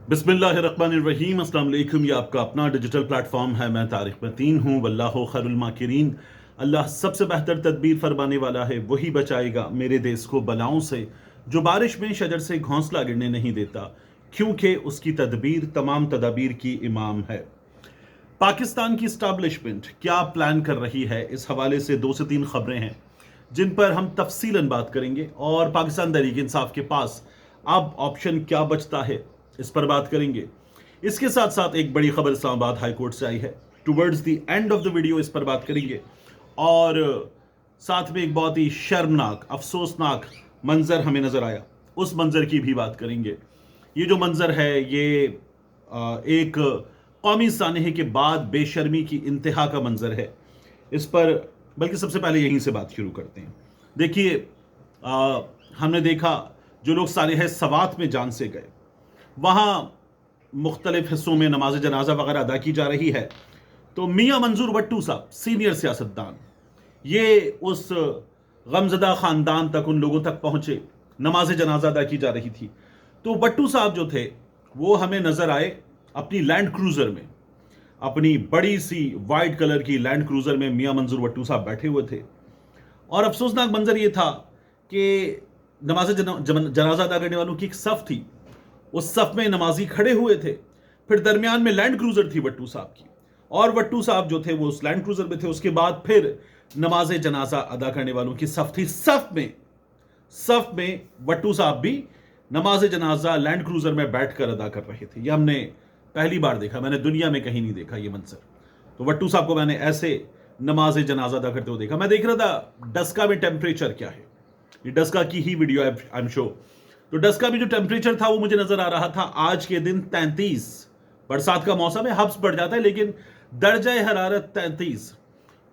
बिस्मिल्लाहिर्रहमानिर्रहीम। अस्सलाम वालेकुम। ये आपका अपना डिजिटल प्लेटफॉर्म है। मैं तारिक मतीन हूँ। वल्लाहु खैरुल माकिरीन। अल्लाह सबसे बेहतर तदबीर फरमाने वाला है, वही बचाएगा मेरे देश को बलाओं से, जो बारिश में शजर से घोंसला गिरने नहीं देता, क्योंकि उसकी तदबीर तमाम तदाबीर की इमाम है। पाकिस्तान की स्टैब्लिशमेंट क्या प्लान कर रही है, इस हवाले से 2 से 3 खबरें हैं जिन पर हम तफसीलन बात करेंगे, और पाकिस्तान तहरीक इंसाफ के पास अब ऑप्शन क्या बचता है, इस पर बात करेंगे। इसके साथ साथ एक बड़ी खबर इस्लामाबाद हाई कोर्ट से आई है, towards the end of the video इस पर बात करेंगे। और साथ में एक बहुत ही शर्मनाक, अफसोसनाक मंजर हमें नजर आया, उस मंजर की भी बात करेंगे। ये जो मंजर है, ये एक कौमी सानहे के बाद बेशर्मी की इंतहा का मंजर है। इस पर बल्कि सबसे पहले यहीं से बात शुरू करते हैं। देखिए, हमने देखा जो लोग सानहे सवात में जान से गए, वहाँ मुख्तलिफ हिस्सों में नमाज जनाजा वगैरह अदा की जा रही है, तो मियाँ मंजूर भट्टू साहब, सीनियर सियासतदान, ये उस गमजदा ख़ानदान तक, उन लोगों तक पहुँचे, नमाज जनाजा अदा की जा रही थी। तो भट्टू साहब जो थे वो हमें नज़र आए अपनी लैंड क्रूज़र में, अपनी बड़ी सी वाइट कलर की लैंड क्रूज़र में मियाँ मंजूर भट्टू साहब बैठे हुए थे। और अफसोसनाक मंजर ये था कि नमाज जनाजा अदा करने वालों की एक सफ़ थी, उस सफ़ में नमाजी खड़े हुए थे, फिर दरमियान में लैंड क्रूज़र थी भट्टू साहब की, और भट्टू साहब जो थे वो उस लैंड क्रूज़र में थे। उसके बाद फिर नमाज जनाजा अदा करने वालों की सफ़ थी। सफ़ में भट्टू साहब भी नमाज जनाजा लैंड क्रूज़र में बैठकर अदा कर रहे थे। ये हमने पहली बार देखा, मैंने दुनिया में कहीं नहीं देखा ये मंजर। तो भट्टू साहब को मैंने ऐसे नमाज जनाजा अदा करते हुए देखा। मैं देख रहा था डस्का में टेम्परेचर क्या है, ये डस्का की ही वीडियो है, आई एम श्योर। तो डस्का में जो टेम्परेचर था वो मुझे नजर आ रहा था आज के दिन 33। बरसात का मौसम है, हब्स बढ़ जाता है, लेकिन दर्जा हरारत 33।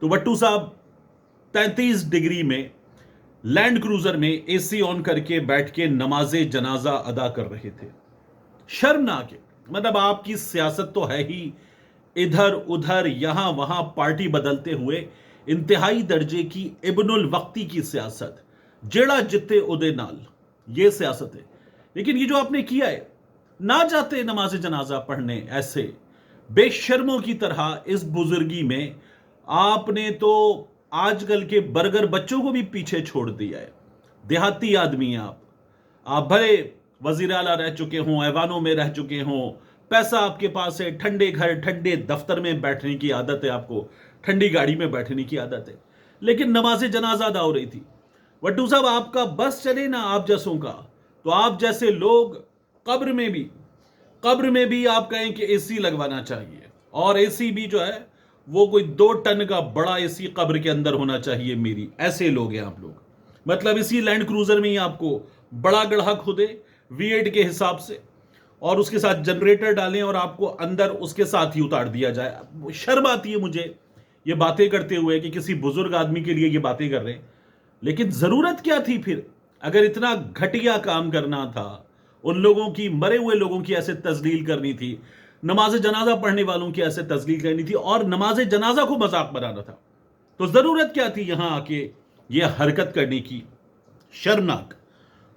तो भट्टू साहब 33 डिग्री में लैंड क्रूजर में एसी ऑन करके बैठ के नमाज जनाजा अदा कर रहे थे। शर्मनाक है। मतलब आपकी सियासत तो है ही इधर उधर यहां वहां पार्टी बदलते हुए इंतहाई दर्जे की इब्नुल वक्ती की सियासत, जेड़ा जिते उदे नाल, ये सियासत है। लेकिन ये जो आपने किया है, ना जाते नमाज जनाजा पढ़ने, ऐसे बेशर्मों की तरह इस बुजुर्गी में आपने तो आजकल के बर्गर बच्चों को भी पीछे छोड़ दिया है। देहाती आदमी हैं आप भले वजीर आला रह चुके हों, ऐवानों में रह चुके हों, पैसा आपके पास है, ठंडे घर ठंडे दफ्तर में बैठने की आदत है, आपको ठंडी गाड़ी में बैठने की आदत है, लेकिन नमाज जनाजा अदा हो रही थी। भट्टू साहब, आपका बस चले ना आप जैसों का, तो आप जैसे लोग कब्र में भी आप कहें कि एसी लगवाना चाहिए, और एसी भी जो है वो कोई 2 टन का बड़ा एसी कब्र के अंदर होना चाहिए मेरी, ऐसे लोग हैं आप लोग। मतलब इसी लैंड क्रूजर में ही आपको बड़ा गड्ढा खोदे V8 के हिसाब से, और उसके साथ जनरेटर डालें, और आपको अंदर उसके साथ ही उतार दिया जाए। शर्म आती है मुझे ये बातें करते हुए कि किसी बुजुर्ग आदमी के लिए ये बातें कर रहे हैं। लेकिन जरूरत क्या थी फिर? अगर इतना घटिया काम करना था, उन लोगों की, मरे हुए लोगों की ऐसे तजलील करनी थी, नमाज जनाजा पढ़ने वालों की ऐसे तजलील करनी थी, और नमाज जनाजा को मजाक बनाना था, तो जरूरत क्या थी यहां आके ये हरकत करने की? शर्मनाक।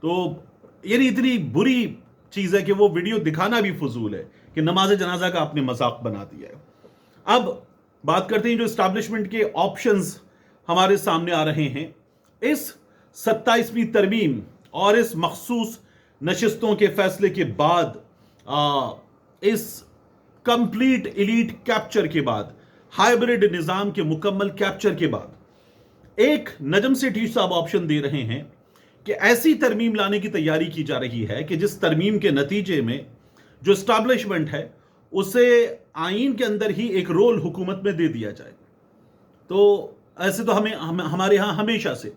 तो यानी इतनी बुरी चीज है कि वो वीडियो दिखाना भी फजूल है कि नमाज जनाजा का आपने मजाक बना दिया है। अब बात करते हैं जो एस्टैब्लिशमेंट के ऑप्शंस हमारे सामने आ रहे हैं इस 27वीं तरमीम और इस मखसूस नशिस्तों के फैसले के बाद, इस कंप्लीट एलीट कैप्चर के बाद, हाइब्रिड निजाम के मुकम्मल कैप्चर के बाद, एक नजम सेठी साहब ऑप्शन दे रहे हैं कि ऐसी तरमीम लाने की तैयारी की जा रही है कि जिस तरमीम के नतीजे में जो एस्टैब्लिशमेंट है उसे आईन के अंदर ही एक रोल हुकूमत में दे दिया जाए। तो ऐसे तो हमारे यहां हमेशा से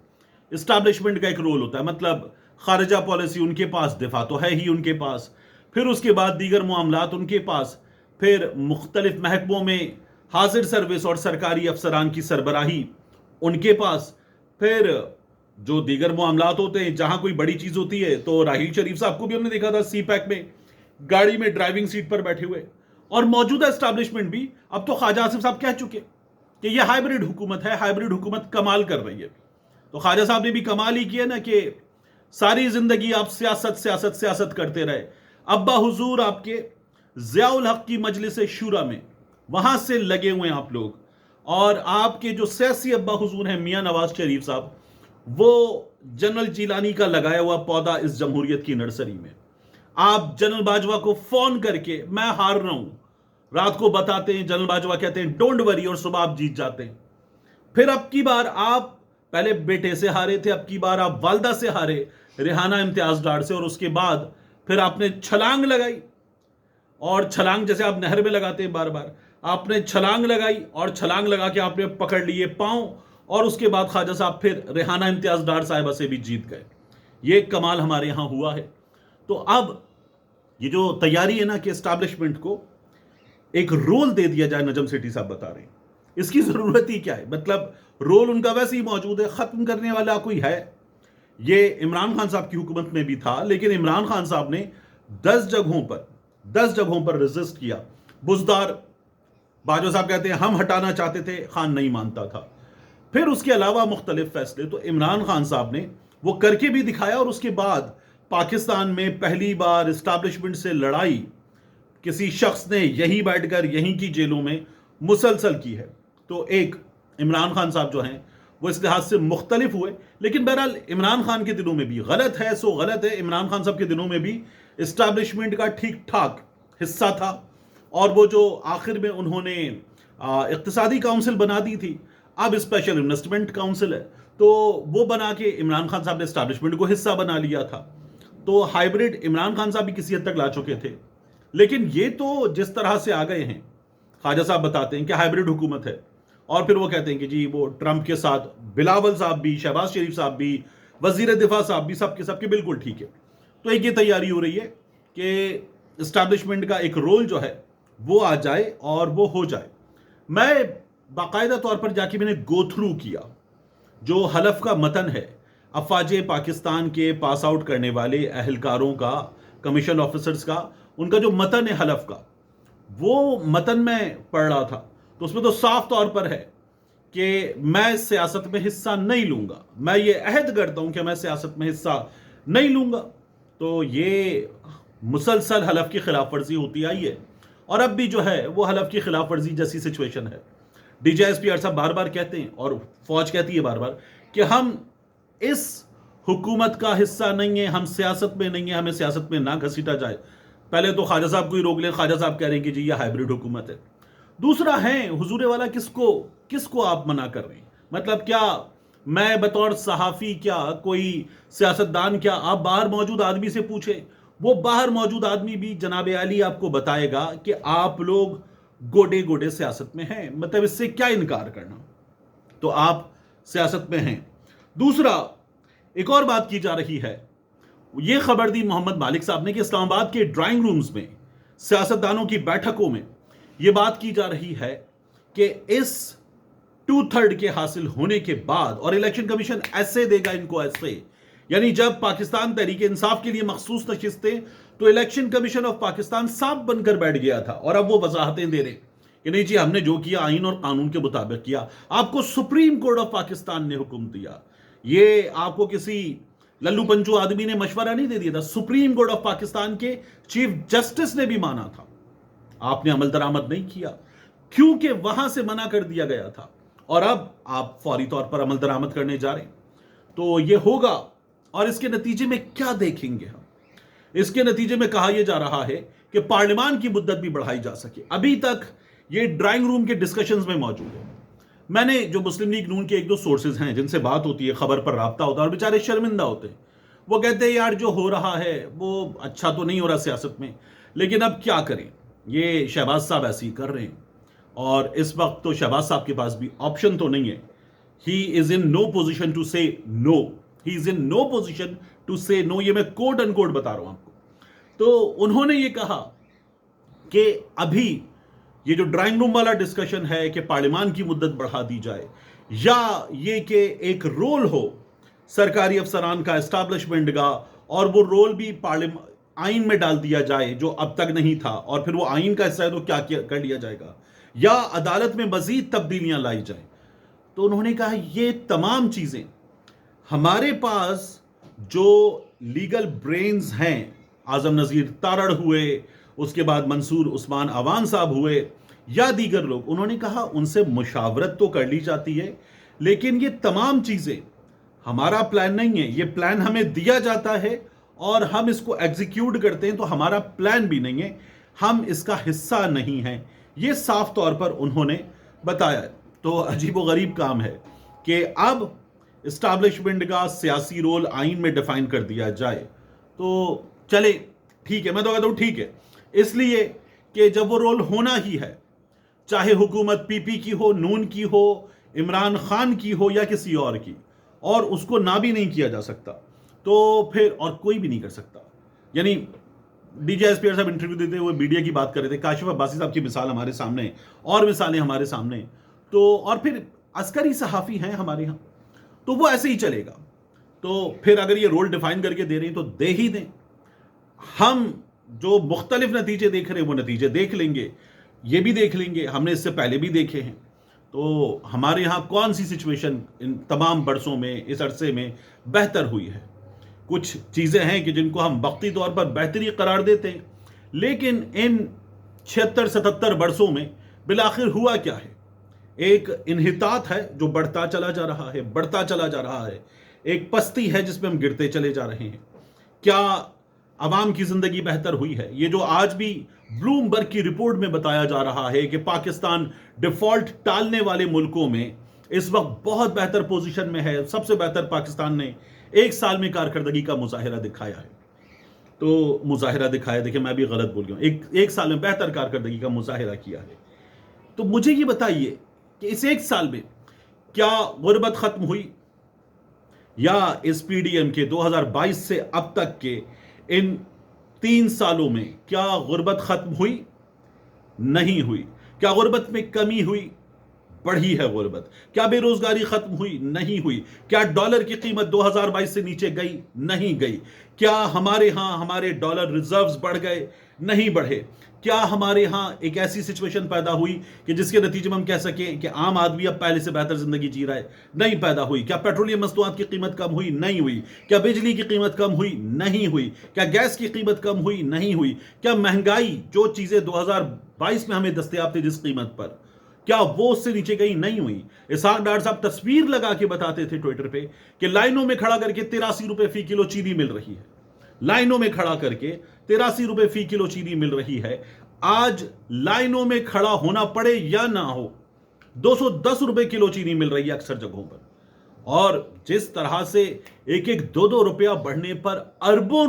एस्टैब्लिशमेंट का एक रोल होता है, मतलब खारजा पॉलिसी उनके पास, दिफा तो है ही उनके पास, फिर उसके बाद दीगर मामलात उनके पास, फिर मुख्तलिफ महकमों में हाजिर सर्विस और सरकारी अफसरान की सरबराही उनके पास, फिर जो दीगर मामलात होते हैं जहां कोई बड़ी चीज होती है, तो राहील शरीफ साहब को भी हमने देखा था CPAC में गाड़ी में ड्राइविंग सीट पर बैठे हुए। और मौजूदा एस्टैब्लिशमेंट भी, अब तो ख्वाजा आसिफ साहब कह चुके कि यह हाइब्रिड हुकूमत है, हाइब्रिड हुकूमत कमाल कर रही है। तो ख्वाजा साहब ने भी कमाल ही किया ना कि सारी जिंदगी आप सियासत सियासत सियासत करते रहे, ابا حضور آپ کے ضیاء الحق کی مجلس شورا میں وہاں سے لگے ہوئے ہیں آپ لوگ، اور آپ کے جو سیاسی ابا حضور ہیں میاں نواز شریف صاحب، وہ جنرل جیلانی کا لگایا ہوا پودا اس جمہوریت کی نرسری میں، آپ جنرل باجوہ کو فون کر کے میں ہار رہا ہوں رات کو بتاتے ہیں، جنرل باجوہ کہتے ہیں ڈونٹ وری، اور صبح آپ جیت جاتے ہیں۔ پھر اب کی بار آپ پہلے بیٹے سے ہارے تھے، اب کی بار آپ والدہ سے ہارے، ریحانہ امتیاز ڈار سے، اور اس کے بعد پھر آپ نے چھلانگ لگائی، اور چھلانگ جیسے آپ نہر میں لگاتے ہیں بار بار، آپ نے چھلانگ لگائی، اور چھلانگ لگا کے آپ نے پکڑ لیے پاؤں، اور اس کے بعد خواجہ صاحب پھر ریحانہ امتیاز ڈار صاحبہ سے بھی جیت گئے۔ یہ کمال ہمارے یہاں ہوا ہے۔ تو اب یہ جو تیاری ہے نا کہ اسٹیبلشمنٹ کو ایک رول دے دیا جائے، نجم سیٹھی صاحب بتا رہے ہیں، اس کی ضرورت ہی کیا ہے؟ مطلب رول ان کا ویسے ہی موجود ہے، ختم کرنے والا کوئی ہے؟ یہ عمران خان صاحب کی حکومت میں بھی تھا، لیکن عمران خان صاحب نے 10 جگہوں پر ریزسٹ کیا۔ بزدار باجوہ صاحب کہتے ہیں ہم ہٹانا چاہتے تھے، خان نہیں مانتا تھا۔ پھر اس کے علاوہ مختلف فیصلے تو عمران خان صاحب نے وہ کر کے بھی دکھایا، اور اس کے بعد پاکستان میں پہلی بار اسٹیبلشمنٹ سے لڑائی کسی شخص نے یہی بیٹھ کر یہیں کی جیلوں میں مسلسل کی ہے۔ تو ایک عمران خان صاحب جو ہیں وہ اس لحاظ سے مختلف ہوئے، لیکن بہرحال عمران خان کے دنوں میں بھی غلط ہے سو غلط ہے، عمران خان صاحب کے دنوں میں بھی اسٹیبلشمنٹ کا ٹھیک ٹھاک حصہ تھا، اور وہ جو آخر میں انہوں نے اقتصادی کاؤنسل بنا دی تھی، اب اسپیشل انویسٹمنٹ کاؤنسل ہے، تو وہ بنا کے عمران خان صاحب نے اسٹیبلشمنٹ کو حصہ بنا لیا تھا۔ تو ہائیبرڈ عمران خان صاحب بھی کسی حد تک لا چکے تھے، لیکن یہ تو جس طرح سے آ گئے ہیں، خواجہ صاحب بتاتے ہیں کہ ہائیبرڈ حکومت ہے، اور پھر وہ کہتے ہیں کہ جی وہ ٹرمپ کے ساتھ بلاول صاحب بھی، شہباز شریف صاحب بھی، وزیر دفاع صاحب بھی، سب کے بالکل ٹھیک ہے۔ تو ایک یہ تیاری ہو رہی ہے کہ اسٹیبلشمنٹ کا ایک رول جو ہے وہ آ جائے اور وہ ہو جائے۔ میں باقاعدہ طور پر جا کے میں نے گو تھرو کیا جو حلف کا متن ہے افواج پاکستان کے پاس آؤٹ کرنے والے اہلکاروں کا، کمیشن آفیسرز کا، ان کا جو متن ہے حلف کا، وہ متن میں پڑھ رہا تھا، تو اس میں تو صاف طور پر ہے کہ میں سیاست میں حصہ نہیں لوں گا، میں یہ عہد کرتا ہوں کہ میں سیاست میں حصہ نہیں لوں گا۔ تو یہ مسلسل حلف کی خلاف ورزی ہوتی آئی ہے، اور اب بھی جو ہے وہ حلف کی خلاف ورزی جیسی سچویشن ہے۔ ڈی جے ایس پی صاحب بار بار کہتے ہیں، اور فوج کہتی ہے بار بار، کہ ہم اس حکومت کا حصہ نہیں ہیں، ہم سیاست میں نہیں ہیں، ہمیں سیاست میں نہ گھسیٹا جائے۔ پہلے تو خواجہ صاحب کو ہی روک لیں، خواجہ صاحب کہہ رہے ہیں کہ جی یہ ہائیبرڈ حکومت ہے۔ دوسرا ہے حضور والا، کس کو آپ منع کر رہے ہیں؟ مطلب کیا میں بطور صحافی، کیا کوئی سیاستدان، کیا آپ باہر موجود آدمی سے پوچھیں، وہ باہر موجود آدمی بھی جناب عالی آپ کو بتائے گا کہ آپ لوگ گوڈے گوڈے سیاست میں ہیں، مطلب اس سے کیا انکار کرنا؟ تو آپ سیاست میں ہیں۔ دوسرا ایک اور بات کی جا رہی ہے، یہ خبر دی محمد مالک صاحب نے کہ اسلام آباد کے ڈرائنگ رومز میں، سیاستدانوں کی بیٹھکوں میں یہ بات کی جا رہی ہے کہ اس 2/3 کے حاصل ہونے کے بعد، اور الیکشن کمیشن ایسے دے گا ان کو، ایسے یعنی جب پاکستان تحریک انصاف کے لیے مخصوص نشستیں تو الیکشن کمیشن آف پاکستان سانپ بن کر بیٹھ گیا تھا، اور اب وہ وضاحتیں دے رہے کہ نہیں جی ہم نے جو کیا آئین اور قانون کے مطابق کیا، آپ کو سپریم کورٹ آف پاکستان نے حکم دیا، یہ آپ کو کسی للو پنچو آدمی نے مشورہ نہیں دے دیا تھا، سپریم کورٹ آف پاکستان کے چیف جسٹس نے بھی مانا تھا، آپ نے عمل درآمد نہیں کیا کیونکہ وہاں سے منع کر دیا گیا تھا، اور اب آپ فوری طور پر عمل درآمد کرنے جا رہے ہیں۔ تو یہ ہوگا، اور اس کے نتیجے میں کیا دیکھیں گے ہم؟ اس کے نتیجے میں کہا یہ جا رہا ہے کہ پارلیمان کی مدت بھی بڑھائی جا سکے۔ ابھی تک یہ ڈرائنگ روم کے ڈسکشنز میں موجود ہے۔ میں نے جو مسلم لیگ نون کے 1-2 سورسز ہیں جن سے بات ہوتی ہے، خبر پر رابطہ ہوتا ہے، اور بیچارے شرمندہ ہوتے ہیں، وہ کہتے ہیں یار جو ہو رہا ہے وہ اچھا تو نہیں ہو رہا سیاست میں، لیکن اب کیا کریں، یہ شہباز صاحب ایسے ہی کر رہے ہیں، اور اس وقت تو شہباز صاحب کے پاس بھی آپشن تو نہیں ہے۔ ہی از ان نو پوزیشن ٹو سے نو، ہی از ان نو پوزیشن ٹو سے نو، یہ میں کوٹ ان کوٹ بتا رہا ہوں آپ کو۔ تو انہوں نے یہ کہا کہ ابھی یہ جو ڈرائنگ روم والا ڈسکشن ہے کہ پارلیمان کی مدت بڑھا دی جائے، یا یہ کہ ایک رول ہو سرکاری افسران کا، اسٹیبلشمنٹ کا، اور وہ رول بھی آئین میں ڈال دیا جائے جو اب تک نہیں تھا، اور پھر وہ آئین کا حصہ ہے تو کیا کر لیا جائے گا، یا عدالت میں مزید تبدیلیاں لائی جائیں۔ تو انہوں نے کہا یہ تمام چیزیں ہمارے پاس جو لیگل برینز ہیں आजम नज़ीर तारड़ हुए, उसके बाद मंसूर उस्मान अवान साहब हुए या दीगर लोग, उन्होंने कहा उनसे मुशावरत तो कर ली जाती है, लेकिन ये तमाम चीज़ें हमारा प्लान नहीं है, ये प्लान हमें दिया जाता है और हम इसको एग्जीक्यूट करते हैं, तो हमारा प्लान भी नहीं है, हम इसका हिस्सा नहीं हैं। ये साफ तौर पर उन्होंने बताया। तो अजीब व गरीब काम है कि अब इस्टेब्लिशमेंट का सियासी रोल आइन में डिफाइन कर दिया जाए, तो चले ठीक है, मैं तो कहता हूँ ठीक है, इसलिए कि जब वो रोल होना ही है, चाहे हुकूमत पीपी की हो, नून की हो, इमरान खान की हो या किसी और की, और उसको ना भी नहीं किया जा सकता, तो फिर और कोई भी नहीं कर सकता। यानी DJSPR साहब इंटरव्यू देते हुए मीडिया की बात कर रहे थे, काशिफ अब्बासी साहब की मिसाल हमारे सामने, और मिसालें हमारे सामने, तो और फिर अस्करी सहाफ़ी हैं हमारे यहाँ, तो वो ऐसे ही चलेगा। तो फिर अगर ये रोल डिफाइन करके दे रहे हैं तो दे ही दें, हम जो मुख्तलिफ नतीजे देख रहे हैं वो नतीजे देख लेंगे, ये भी देख लेंगे, हमने इससे पहले भी देखे हैं। तो हमारे यहाँ कौन सी सिचुएशन इन तमाम बरसों में, इस अरसे में बेहतर हुई है? कुछ चीज़ें हैं कि जिनको हम वक्ती तौर पर बेहतरी करार देते हैं, लेकिन इन 76-77 बरसों में बिलाखिर हुआ क्या है? एक इन्हितात है जो बढ़ता चला जा रहा है, बढ़ता चला जा रहा है, एक पस्ती है जिसमें हम गिरते चले जा रहे हैं। क्या अवाम की ज़िंदगी बेहतर हुई है? ये जो आज भी ब्लूमबर्ग की रिपोर्ट में बताया जा रहा है कि पाकिस्तान डिफ़ॉल्ट टालने वाले मुल्कों में इस वक्त बहुत बेहतर पोजीशन में है, सबसे बेहतर पाकिस्तान ने एक साल में कारकर्दगी का मुजाहिरा दिखाया है। तो मुजाहिरा दिखाया, देखिए मैं भी गलत बोल गया हूँ, एक साल में बेहतर कारकर्दगी का मुजाहिरा किया है। तो मुझे ये बताइए कि इस एक साल में क्या गुर्बत ख़त्म हुई, या इस PDM के 2022 से अब तक के इन 3 सालों में क्या गुर्बत ख़त्म हुई? नहीं हुई। क्या गुर्बत में कमी हुई? बढ़ी है गुर्बत। क्या बेरोजगारी खत्म हुई? नहीं हुई। क्या डॉलर की कीमत 2022 से नीचे गई? नहीं गई। क्या हमारे यहां हमारे डॉलर रिजर्व्स बढ़ गए? नहीं बढ़े। क्या हमारे यहां एक ऐसी सिचुएशन पैदा हुई कि जिसके नतीजे में हम कह सकें कि आम आदमी अब पहले से बेहतर जिंदगी जी रहा है? नहीं पैदा हुई। क्या पेट्रोलियम मसनूआत की कीमत कम हुई? नहीं हुई। क्या बिजली की कीमत कम हुई? नहीं हुई। क्या गैस की कीमत कम हुई? नहीं हुई। क्या महंगाई, जो चीजें 2022 में हमें दस्तयाब थी जिस कीमत पर, क्या वो उससे नीचे गई? नहीं हुई। इसहाक डार साहब तस्वीर लगा के बताते थे ट्विटर पे कि लाइनों में खड़ा करके 83 रुपए फी किलो चीनी मिल रही है। लाइनों में खड़ा करके 83 रुपए फी किलो चीनी मिल रही है। आज लाइनों में खड़ा होना पड़े या ना हो, 210 रुपए किलो चीनी मिल रही है अक्सर जगहों पर। और जिस तरह से एक एक 2-2 रुपया बढ़ने पर अरबों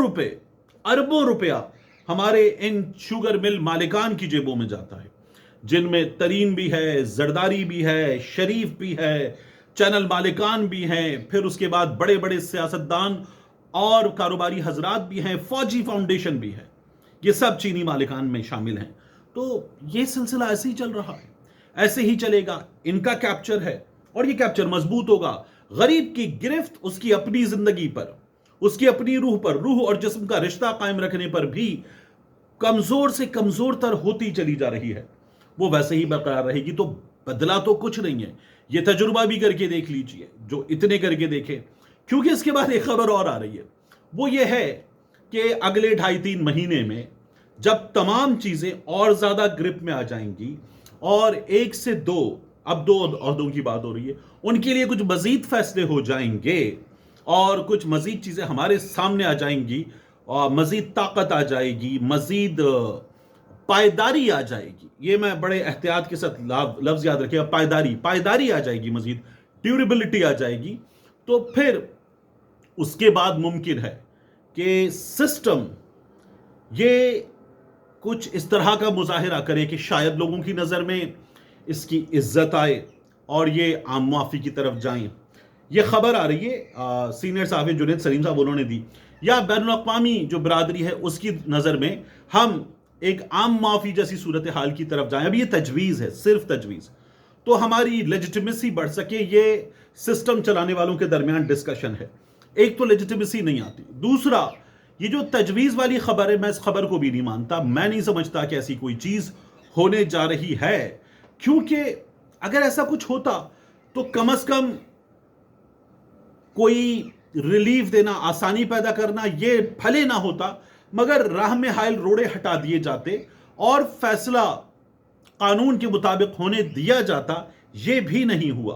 रुपया हमारे इन शुगर मिल मालिकान की जेबों में जाता है, जिनमें तरीन भी है, जरदारी भी है, शरीफ भी है, चैनल मालिकान भी हैं, फिर उसके बाद बड़े बड़े सियासतदान और कारोबारी हजरात भी हैं, फौजी फाउंडेशन भी है, ये सब चीनी मालिकान में शामिल हैं। तो ये सिलसिला ऐसे ही चल रहा है, ऐसे ही चलेगा। इनका कैप्चर है और ये कैप्चर मजबूत होगा। गरीब की गिरफ्त उसकी अपनी जिंदगी पर, उसकी अपनी रूह पर, रूह और जिस्म का रिश्ता कायम रखने पर भी कमजोर से कमजोर तर होती चली जा रही है, वो वैसे ही बरकरार रहेगी। तो बदला तो कुछ नहीं है। ये तजुर्बा भी करके देख लीजिए, जो इतने करके देखे। क्योंकि इसके बाद एक खबर और आ रही है, वो ये है कि अगले 2.5-3 महीने में जब तमाम चीजें और ज्यादा ग्रिप में आ जाएंगी और 1 से 2, अब 2 ओहदों की बात हो रही है, उनके लिए कुछ मजीद फैसले हो जाएंगे और कुछ मजीद चीजें हमारे सामने आ जाएंगी और मजीद ताकत आ जाएगी, मजीद पायदारी आ जाएगी। ये मैं बड़े एहतियात के साथ लफ्ज याद रखिएगा, पायदारी आ जाएगी, मजीद ड्यूरेबिलिटी आ जाएगी। तो फिर उसके बाद मुमकिन है कि सिस्टम ये कुछ इस तरह का मुजाहिरा करे कि शायद लोगों की नज़र में इसकी इज्जत आए और ये आम मुआफ़ी की तरफ जाएं। ये खबर आ रही है सीनियर साहब जुनैद सलीम साहब उन्होंने दी, या बैनुल अक़वामी जो बरादरी है उसकी नज़र में हम एक आम मुआफ़ी जैसी सूरत हाल की तरफ जाएं। अब ये तजवीज़ है, सिर्फ तजवीज़, तो हमारी लेजिटिमेसी बढ़ सके, ये सिस्टम चलाने वालों के दरमियान डिस्कशन है। एक तो लेजिटिमेसी नहीं आती, दूसरा ये जो तजवीज़ वाली खबर है, मैं इस खबर को भी नहीं मानता। मैं नहीं समझता कि ऐसी कोई चीज़ होने जा रही है, क्योंकि अगर ऐसा कुछ होता तो कम से कम कोई रिलीफ देना, आसानी पैदा करना, ये भले ना होता, मगर राह में हायल रोड़े हटा दिए जाते और फैसला कानून के मुताबिक होने दिया जाता, ये भी नहीं हुआ।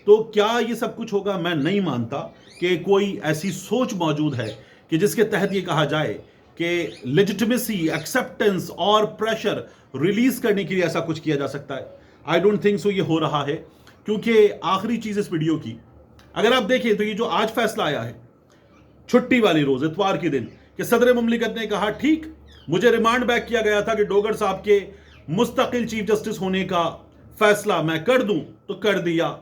तो क्या ये सब कुछ होगा? मैं नहीं मानता कि कोई ऐसी सोच मौजूद है कि जिसके तहत ये कहा जाए कि लेजिटिमेसी, एक्सेप्टेंस और प्रेशर रिलीज करने के लिए ऐसा कुछ किया जा सकता है। आई डोंट थिंक सो ये हो रहा है, क्योंकि आखिरी चीज इस वीडियो की अगर आप देखें तो ये जो आज फैसला आया है छुट्टी वाली रोज इतवार के दिन कि सदर मुमलिकत ने कहा ठीक, मुझे रिमांड बैक किया गया था कि डोगर साहब के मुस्तकिल चीफ जस्टिस होने का फैसला मैं कर दूं, तो कर दिया।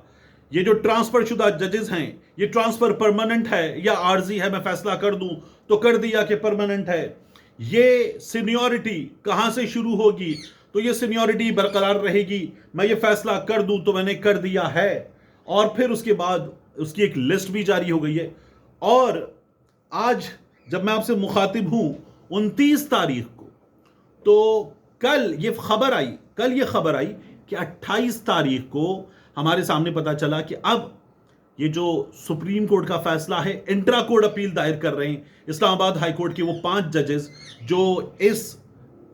ये जो ट्रांसफर शुदा जजेस हैं, ये ट्रांसफर परमानेंट है या आर्जी है, मैं फैसला कर दूं, तो कर दिया कि परमानेंट है। ये सीनियरिटी कहां से शुरू होगी, तो ये सीनियरिटी बरकरार रहेगी, मैं ये फैसला कर दूं, तो मैंने कर दिया है। और फिर उसके बाद उसकी एक लिस्ट भी जारी हो गई है। और आज जब मैं आपसे मुखातिब हूं 29 तारीख को, तो कल ये खबर आई कि 28 तारीख को हमारे सामने पता चला कि अब ये जो सुप्रीम कोर्ट का फैसला है, इंट्रा कोर्ट अपील दायर कर रहे हैं इस्लामाबाद हाई कोर्ट के वो 5 जजेस जो इस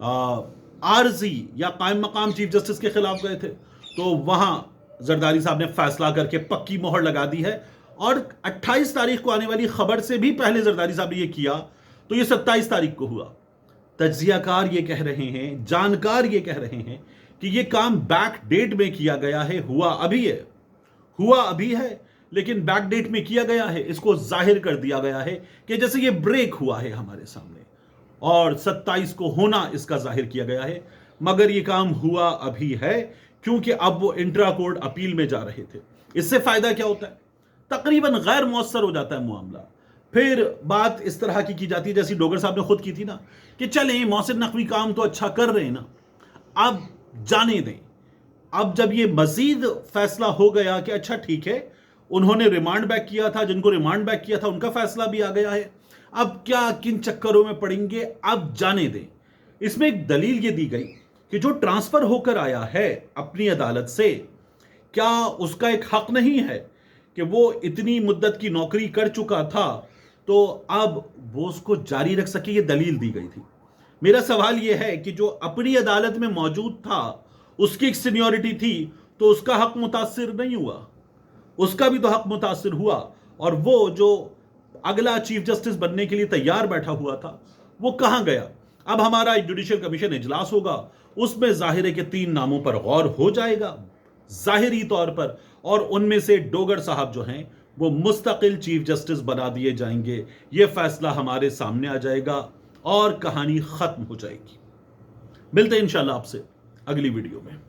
आरजी या कायम मकाम चीफ जस्टिस के खिलाफ गए थे। तो वहां जरदारी साहब ने फैसला करके पक्की मोहर लगा दी है। और 28 तारीख को आने वाली खबर से भी पहले जरदारी साहब ने ये किया, तो ये 27 तारीख को हुआ। तज्जियाकार ये कह रहे हैं, जानकार ये कह रहे हैं कि ये काम बैक डेट में किया गया है, हुआ अभी है, लेकिन बैक डेट में किया गया है। इसको जाहिर कर दिया गया है कि जैसे ये ब्रेक हुआ है हमारे सामने, और 27 को होना इसका जाहिर किया गया है, मगर ये काम हुआ अभी है, क्योंकि अब वो इंट्रा कोर्ट अपील में जा रहे थे। इससे फायदा क्या होता है? तकरीबन गैर मुअस्सर हो जाता है मामला। फिर बात इस तरह की जाती है जैसी डोगर साहब ने खुद की थी ना, कि चलें मोहसिन नकवी काम तो अच्छा कर रहे हैं ना, अब जाने दें। अब जब ये मजीद फैसला हो गया कि अच्छा ठीक है, उन्होंने रिमांड बैक किया था, जिनको रिमांड बैक किया था उनका फैसला भी आ गया है, अब क्या किन चक्करों में पड़ेंगे, अब जाने दें। इसमें एक दलील ये दी गई कि जो ट्रांसफर होकर आया है अपनी अदालत से, क्या उसका एक हक नहीं है कि वो इतनी मुद्दत की नौकरी कर चुका था तो अब वो उसको जारी रख सके? ये दलील दी गई थी। मेरा सवाल यह है कि जो अपनी अदालत में मौजूद था, उसकी एक सीनियरिटी थी, तो उसका हक मुतासिर नहीं हुआ? उसका भी तो हक मुतासिर हुआ। और वो जो अगला चीफ जस्टिस बनने के लिए तैयार बैठा हुआ था, वो कहां गया? अब हमारा जुडिशियल कमीशन इजलास होगा, उसमें जाहिर है कि 3 नामों पर गौर हो जाएगा जाहिरी तौर पर, और उनमें से डोगर साहब जो हैं वो मुस्तकिल चीफ जस्टिस बना दिए जाएंगे। ये फैसला हमारे सामने आ जाएगा और कहानी खत्म हो जाएगी। मिलते हैं इंशाल्लाह आपसे अगली वीडियो में।